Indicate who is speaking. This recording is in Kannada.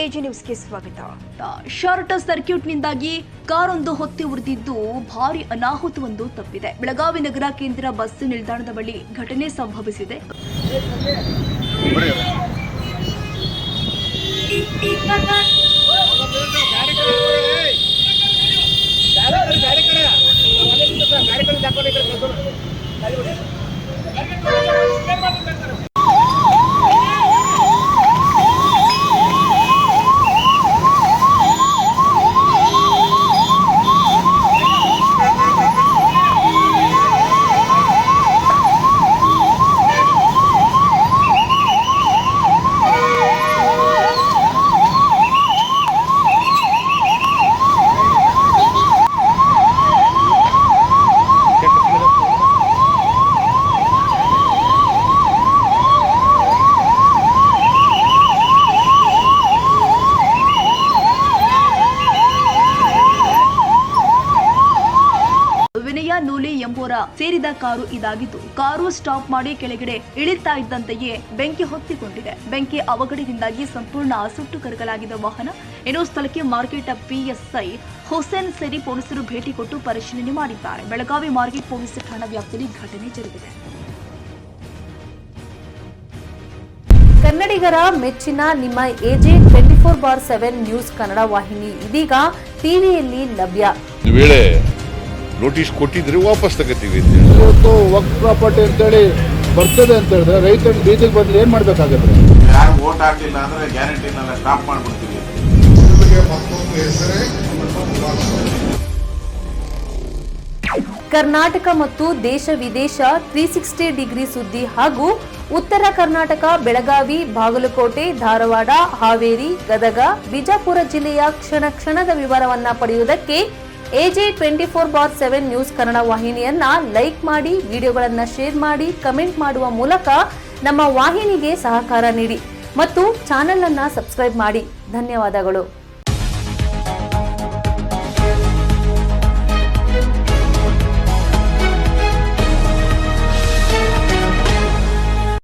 Speaker 1: ಎಜಿ ನ್ಯೂಸ್ಗೆ ಸ್ವಾಗತ. ಶಾರ್ಟ್ ಸರ್ಕ್ಯೂಟ್ನಿಂದಾಗಿ ಕಾರೊಂದು ಹೊತ್ತಿ ಉರಿದಿದ್ದು ಭಾರಿ ಅನಾಹುತವೊಂದು ತಪ್ಪಿದೆ. ಬೆಳಗಾವಿ ನಗರ ಕೇಂದ್ರ ಬಸ್ ನಿಲ್ದಾಣದ ಬಳಿ ಘಟನೆ ಸಂಭವಿಸಿದೆ. ವಿನಯ ನೂಲಿ ಎಂಬುವರ ಸೇರಿದ ಕಾರು ಇದಾಗಿದ್ದು, ಕಾರು ಸ್ಟಾಪ್ ಮಾಡಿ ಕೆಳಗಡೆ ಇಳಿತಾ ಇದ್ದಂತೆಯೇ ಬೆಂಕಿ ಹೊತ್ತಿಕೊಂಡಿದೆ. ಬೆಂಕಿ ಅವಘಡದಿಂದಾಗಿ ಸಂಪೂರ್ಣ ಸುಟ್ಟು ಕರಕಲಾಗಿದ್ದ ವಾಹನ. ಇನ್ನು ಸ್ಥಳಕ್ಕೆ ಮಾರ್ಕೆಟ್ ಪಿಎಸ್ಐ ಹುಸೇನ್ ಸೇರಿ ಪೊಲೀಸರು ಭೇಟಿ ಕೊಟ್ಟು ಪರಿಶೀಲನೆ ಮಾಡಿದ್ದಾರೆ. ಬೆಳಗಾವಿ ಮಾರ್ಕೆಟ್ ಪೊಲೀಸ್ ಠಾಣಾ ವ್ಯಾಪ್ತಿಯಲ್ಲಿ ಘಟನೆ ಜರುಗಿದೆ.
Speaker 2: ಕನ್ನಡಿಗರ ಮೆಚ್ಚಿನ ನಿಮ್ಮ ಎಜೆ 24/7 ನ್ಯೂಸ್ ಕನ್ನಡ ವಾಹಿನಿ ಇದೀಗ ಟಿವಿಯಲ್ಲಿ ಲಭ್ಯ.
Speaker 3: ನೋಟಿಸ್ ಕೊಟ್ಟಿದ್ರೆ ವಾಪಸ್ ತಗೋತೀವಿ.
Speaker 4: ಇವತ್ತು ವಕ್ಫ್ ಪ್ರಾಪರ್ಟಿ ಅಂತೇಳಿ ಬರ್ತದೆ ಅಂತ ಹೇಳಿದ್ರೆ ರೈತರು ಬೀದಿಗೆ ಬಂದು ಏನ್ ಮಾಡ್ಬೇಕಾಗತ್ತೆ?
Speaker 5: ಯಾರು ವೋಟ್ ಹಾಕಲಿಲ್ಲ ಅಂದ್ರೆ ಗ್ಯಾರಂಟಿನೆಲ್ಲ ಸ್ಟಾಪ್ ಮಾಡ್ಬಿಡ್ತೀವಿ.
Speaker 2: ಕರ್ನಾಟಕ ಮತ್ತು ದೇಶ ವಿದೇಶ 360 ಡಿಗ್ರಿ ಸುದ್ದಿ ಹಾಗೂ ಉತ್ತರ ಕರ್ನಾಟಕ ಬೆಳಗಾವಿ, ಬಾಗಲಕೋಟೆ, ಧಾರವಾಡ, ಹಾವೇರಿ, ಗದಗ, ಬಿಜಾಪುರ ಜಿಲ್ಲೆಯ ಕ್ಷಣ ಕ್ಷಣದ ವಿವರವನ್ನ ಪಡೆಯುವುದಕ್ಕೆ ಎಜೆ 24/7 ನ್ಯೂಸ್ ಕನ್ನಡ ವಾಹಿನಿಯನ್ನ ಲೈಕ್ ಮಾಡಿ, ವಿಡಿಯೋಗಳನ್ನ ಶೇರ್ ಮಾಡಿ, ಕಮೆಂಟ್ ಮಾಡುವ ಮೂಲಕ ನಮ್ಮ ವಾಹಿನಿಗೆ ಸಹಕಾರ ನೀಡಿ ಮತ್ತು ಚಾನೆಲ್ ಅನ್ನ ಸಬ್ಸ್ಕ್ರೈಬ್ ಮಾಡಿ. ಧನ್ಯವಾದಗಳು.